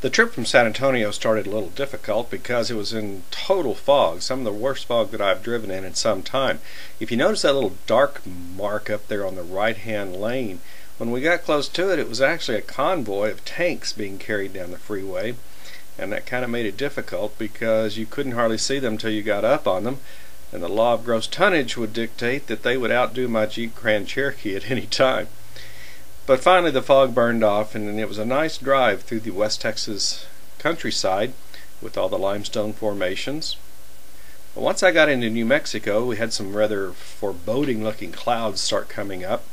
The trip from San Antonio started a little difficult because it was in total fog, some of the worst fog that I've driven in some time. If you notice that little dark mark up there on the right-hand lane, when we got close to it, it was actually a convoy of tanks being carried down the freeway, and that kind of made it difficult because you couldn't hardly see them until you got up on them, and the law of gross tonnage would dictate that they would outdo my Jeep Grand Cherokee at any time. But finally the fog burned off, and it was a nice drive through the West Texas countryside with all the limestone formations. But once I got into New Mexico, we had some rather foreboding looking clouds start coming up.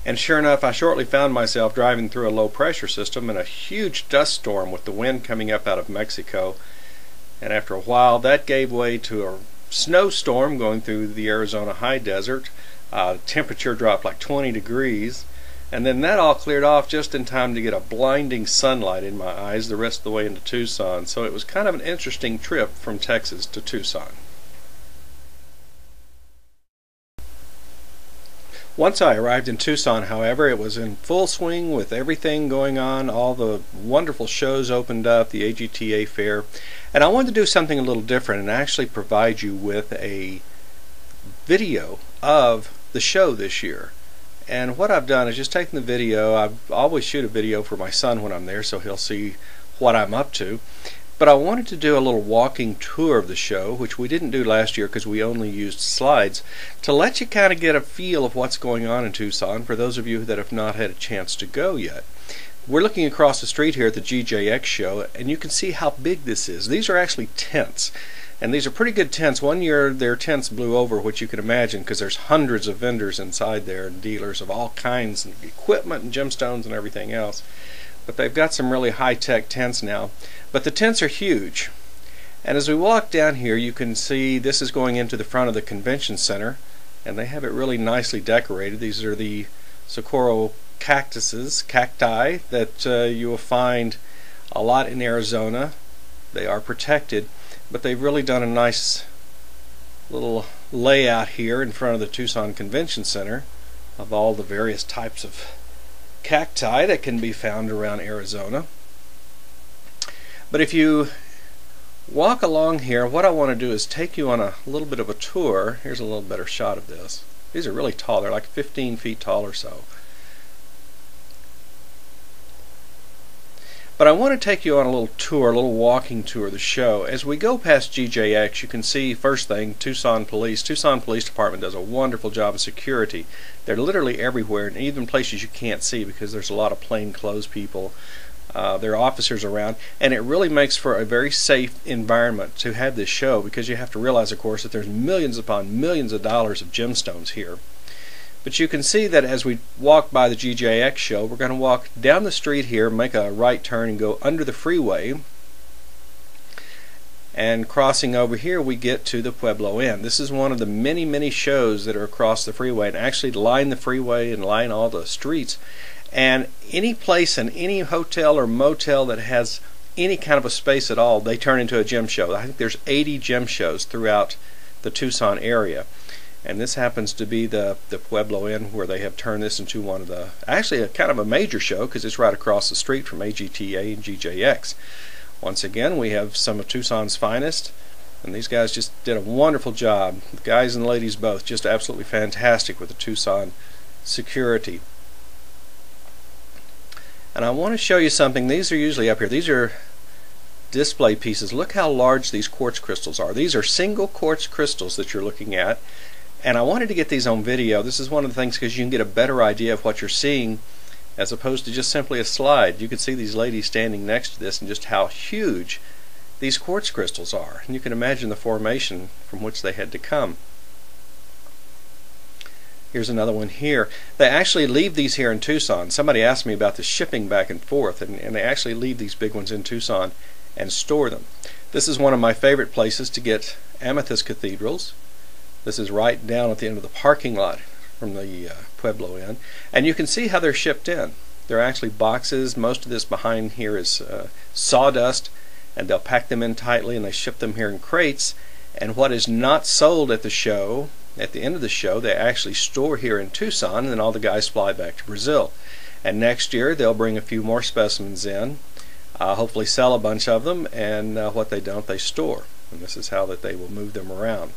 And sure enough, I shortly found myself driving through a low pressure system and a huge dust storm with the wind coming up out of Mexico. And after a while, that gave way to a snowstorm going through the Arizona high desert. Temperature dropped like 20 degrees, and then that all cleared off just in time to get a blinding sunlight in my eyes the rest of the way into Tucson. So it was kind of an interesting trip from Texas to Tucson. Once I arrived in Tucson, however, it was in full swing with everything going on. All the wonderful shows opened up, the AGTA fair, and I wanted to do something a little different and actually provide you with a video of the show this year. And what I've done is just taken the video. I always shoot a video for my son when I'm there so he'll see what I'm up to. But I wanted to do a little walking tour of the show, which we didn't do last year because we only used slides, to let you kind of get a feel of what's going on in Tucson for those of you that have not had a chance to go yet. We're looking across the street here at the GJX show, and you can see how big this is. These are actually tents, and these are pretty good tents. One year their tents blew over, which you can imagine because there's hundreds of vendors inside there and dealers of all kinds of equipment and gemstones and everything else. But they've got some really high-tech tents now. But the tents are huge. And as we walk down here, you can see this is going into the front of the convention center, and they have it really nicely decorated. These are the saguaro cacti that you will find a lot in Arizona. They are protected, but they've really done a nice little layout here in front of the Tucson Convention Center of all the various types of cacti that can be found around Arizona. But if you walk along here, what I want to do is take you on a little bit of a tour. Here's a little better shot of this. These are really tall. They're like 15 feet tall or so. But I want to take you on a little tour, a little walking tour of the show. As we go past GJX, you can see, first thing, Tucson Police. Tucson Police Department does a wonderful job of security. They're literally everywhere, and even places you can't see because there's a lot of plainclothes people. There are officers around, and it really makes for a very safe environment to have this show, because you have to realize, of course, that there's millions upon millions of dollars of gemstones here. But you can see that as we walk by the GJX show, we're going to walk down the street here, make a right turn, and go under the freeway. And crossing over here, we get to the Pueblo Inn. This is one of the many, many shows that are across the freeway and actually line the freeway and line all the streets. And any place in any hotel or motel that has any kind of a space at all, they turn into a gem show. I think there's 80 gem shows throughout the Tucson area. And this happens to be the Pueblo Inn, where they have turned this into one of the, actually a kind of a major show, because it's right across the street from AGTA and GJX. Once again, we have some of Tucson's finest, and these guys just did a wonderful job. The guys and ladies both, just absolutely fantastic with the Tucson security. And I want to show you something. These are usually up here. These are display pieces. Look how large these quartz crystals are. These are single quartz crystals that you're looking at. And I wanted to get these on video. This is one of the things because you can get a better idea of what you're seeing as opposed to just simply a slide. You can see these ladies standing next to this and just how huge these quartz crystals are. And you can imagine the formation from which they had to come. Here's another one here. They actually leave these here in Tucson. Somebody asked me about the shipping back and forth, and they actually leave these big ones in Tucson and store them. This is one of my favorite places to get amethyst cathedrals. This is right down at the end of the parking lot from the Pueblo Inn, and you can see how they're shipped in. They're actually boxes. Most of this behind here is sawdust, and they'll pack them in tightly and they ship them here in crates. And what is not sold at the show, at the end of the show, they actually store here in Tucson, and then all the guys fly back to Brazil. And next year they'll bring a few more specimens in. hopefully sell a bunch of them, and what they don't, they store. And this is how that they will move them around.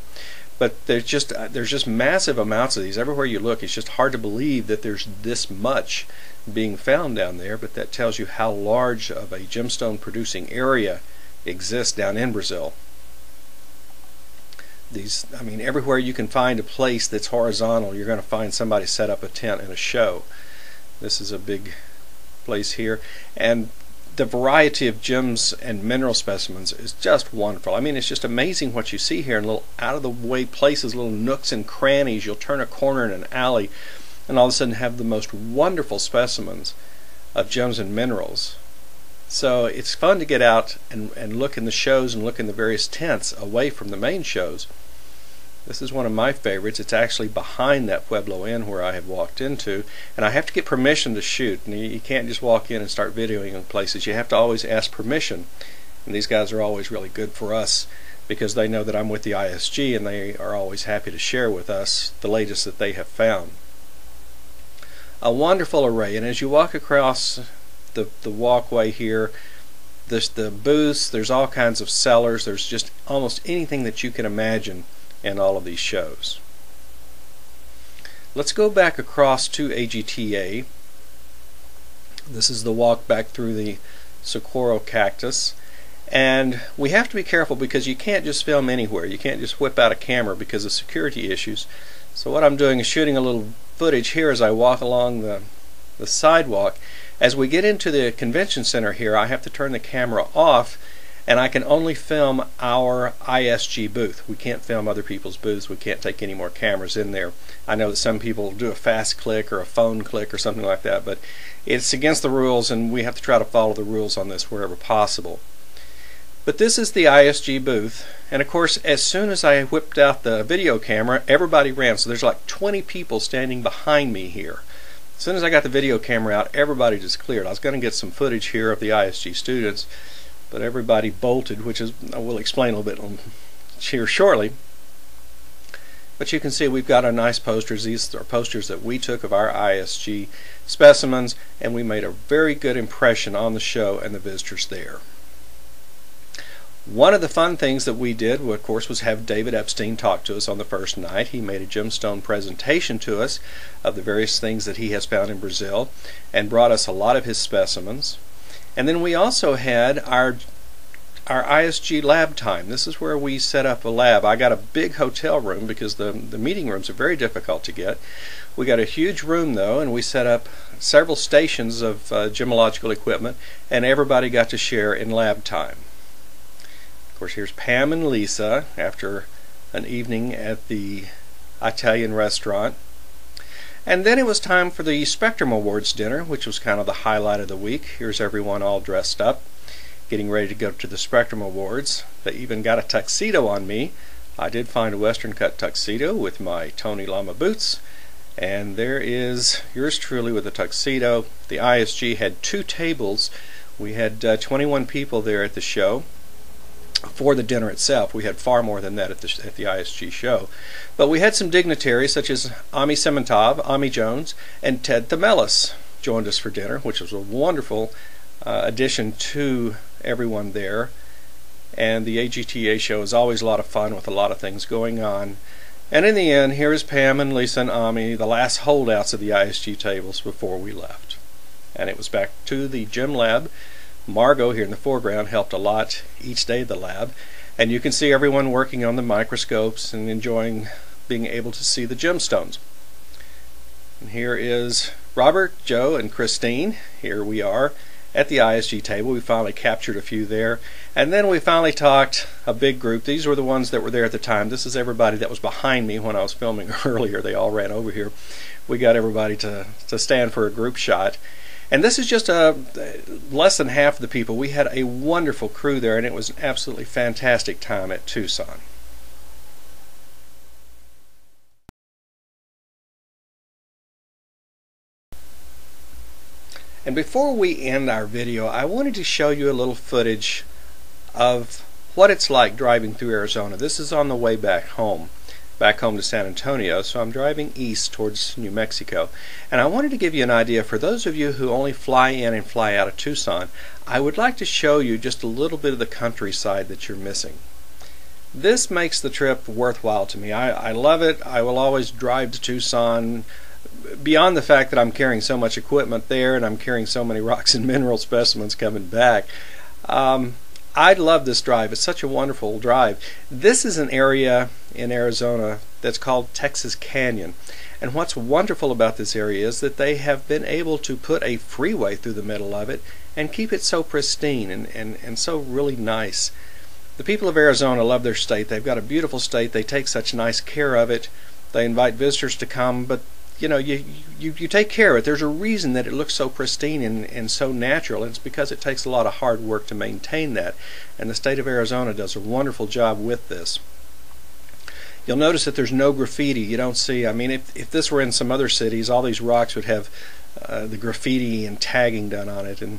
But there's just massive amounts of these everywhere you look. It's just hard to believe that there's this much being found down there, but that tells you how large of a gemstone producing area exists down in Brazil. These, I mean, everywhere you can find a place that's horizontal, you're going to find somebody set up a tent and a show. This is a big place here, and the variety of gems and mineral specimens is just wonderful. I mean, it's just amazing what you see here in little out of the way places, little nooks and crannies. You'll turn a corner in an alley and all of a sudden have the most wonderful specimens of gems and minerals. So it's fun to get out and look in the shows and look in the various tents away from the main shows. This is one of my favorites. It's actually behind that Pueblo Inn where I have walked into, and I have to get permission to shoot. And you can't just walk in and start videoing in places. You have to always ask permission, and these guys are always really good for us because they know that I'm with the ISG, and they are always happy to share with us the latest that they have found. A wonderful array, and as you walk across the walkway here, the booths, there's all kinds of sellers. There's just almost anything that you can imagine in all of these shows. Let's go back across to AGTA. This is the walk back through the saguaro cactus, and we have to be careful because you can't just film anywhere. You can't just whip out a camera because of security issues. So what I'm doing is shooting a little footage here as I walk along the sidewalk. As we get into the convention center here, I have to turn the camera off, and I can only film our ISG booth. We can't film other people's booths. We can't take any more cameras in there. I know that some people do a fast click or a phone click or something like that, but it's against the rules, and we have to try to follow the rules on this wherever possible. But this is the ISG booth, and of course as soon as I whipped out the video camera, everybody ran. So there's like 20 people standing behind me here. As soon as I got the video camera out, everybody just cleared. I was going to get some footage here of the ISG students, but everybody bolted, which is, I will explain a little bit here shortly. But you can see we've got our nice posters. These are posters that we took of our ISG specimens, and we made a very good impression on the show and the visitors there. One of the fun things that we did, of course, was have David Epstein talk to us on the first night. He made a gemstone presentation to us of the various things that he has found in Brazil and brought us a lot of his specimens. And then we also had our ISG lab time. This is where we set up a lab. I got a big hotel room because the meeting rooms are very difficult to get. We got a huge room though, and we set up several stations of gemological equipment, and everybody got to share in lab time. Of course, here's Pam and Lisa after an evening at the Italian restaurant. And then it was time for the Spectrum Awards dinner, which was kind of the highlight of the week. Here's everyone all dressed up, getting ready to go to the Spectrum Awards. They even got a tuxedo on me. I did find a western cut tuxedo with my Tony Lama boots. And there is yours truly with a tuxedo. The ISG had 2 tables. We had 21 people there at the show. For the dinner itself, we had far more than that at the ISG show. But we had some dignitaries such as Ami Sementov, Ami Jones, and Ted Themelis joined us for dinner, which was a wonderful addition to everyone there. And the AGTA show is always a lot of fun with a lot of things going on. And in the end, here is Pam and Lisa and Ami, the last holdouts of the ISG tables before we left. And it was back to the gem lab. Margot here in the foreground helped a lot each day at the lab, and you can see everyone working on the microscopes and enjoying being able to see the gemstones. And here is Robert, Joe, and Christine. Here we are at the ISG table. We finally captured a few there, and then we finally talked a big group. These were the ones that were there at the time. This is everybody that was behind me when I was filming earlier. They all ran over here. We got everybody to stand for a group shot. And this is just less than half of the people. We had a wonderful crew there, and it was an absolutely fantastic time at Tucson. And before we end our video, I wanted to show you a little footage of what it's like driving through Arizona. This is on the way back home. back home to San Antonio, so I'm driving east towards New Mexico. And I wanted to give you an idea for those of you who only fly in and fly out of Tucson. I would like to show you just a little bit of the countryside that you're missing. This makes the trip worthwhile to me. I love it. I will always drive to Tucson. Beyond the fact that I'm carrying so much equipment there and I'm carrying so many rocks and mineral specimens coming back, I love this drive. It's such a wonderful drive. This is an area in Arizona that's called Texas Canyon. And what's wonderful about this area is that they have been able to put a freeway through the middle of it and keep it so pristine and so really nice. The people of Arizona love their state. They've got a beautiful state. They take such nice care of it. They invite visitors to come, but you know, you take care of it. There's a reason that it looks so pristine and so natural, and it's because it takes a lot of hard work to maintain that. And the state of Arizona does a wonderful job with this. You'll notice that there's no graffiti. You don't see, I mean, if this were in some other cities, all these rocks would have the graffiti and tagging done on it. And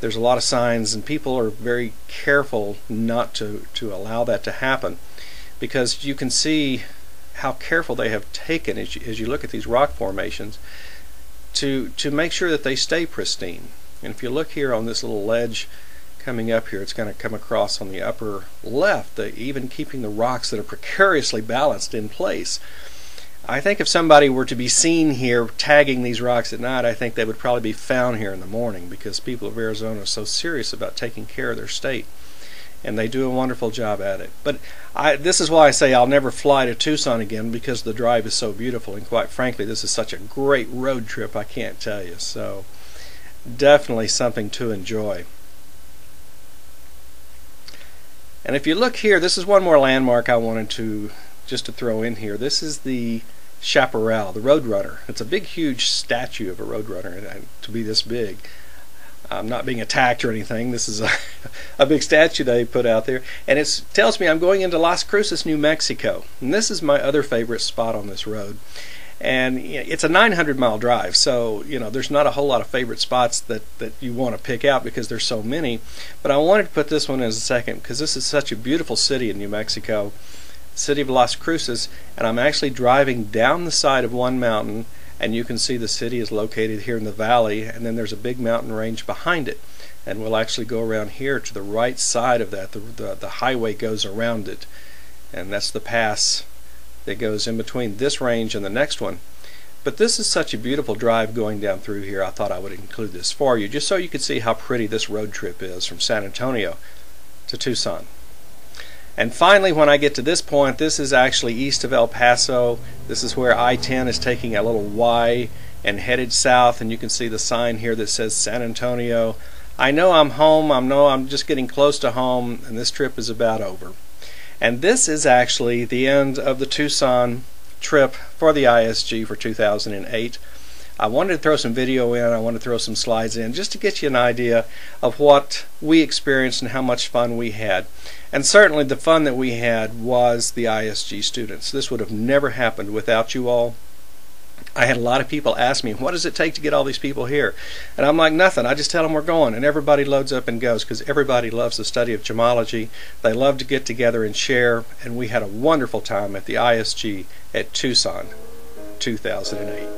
there's a lot of signs, and people are very careful not to allow that to happen, because you can see how careful they have taken as you look at these rock formations to make sure that they stay pristine. And if you look here on this little ledge coming up here, it's going to come across on the upper left, even keeping the rocks that are precariously balanced in place. I think if somebody were to be seen here tagging these rocks at night, I think they would probably be found here in the morning, because people of Arizona are so serious about taking care of their state. And they do a wonderful job at it. But this is why I say I'll never fly to Tucson again, because the drive is so beautiful, and quite frankly this is such a great road trip, I can't tell you. So definitely something to enjoy. And if you look here, this is one more landmark I wanted to throw in here. This is the Chaparral, the Roadrunner. It's a big huge statue of a Roadrunner, to be this big. I'm not being attacked or anything. This is a big statue they put out there, and it tells me I'm going into Las Cruces, New Mexico. And this is my other favorite spot on this road. And it's a 900-mile drive, so you know there's not a whole lot of favorite spots that you want to pick out, because there's so many. But I wanted to put this one as a second, because this is such a beautiful city in New Mexico, city of Las Cruces, and I'm actually driving down the side of one mountain. And you can see the city is located here in the valley, and then there's a big mountain range behind it. And we'll actually go around here to the right side of that. The highway goes around it, and that's the pass that goes in between this range and the next one. But this is such a beautiful drive going down through here. I thought I would include this for you, just so you could see how pretty this road trip is from San Antonio to Tucson. And finally, when I get to this point, this is actually east of El Paso. This is where I-10 is taking a little Y and headed south, and you can see the sign here that says San Antonio. I know I'm home. I know I'm just getting close to home, and this trip is about over. And this is actually the end of the Tucson trip for the ISG for 2008. I wanted to throw some video in, I wanted to throw some slides in, just to get you an idea of what we experienced and how much fun we had. And certainly the fun that we had was the ISG students. This would have never happened without you all. I had a lot of people ask me, what does it take to get all these people here? And I'm like, nothing. I just tell them we're going, and everybody loads up and goes, because everybody loves the study of gemology. They love to get together and share, and we had a wonderful time at the ISG at Tucson 2008.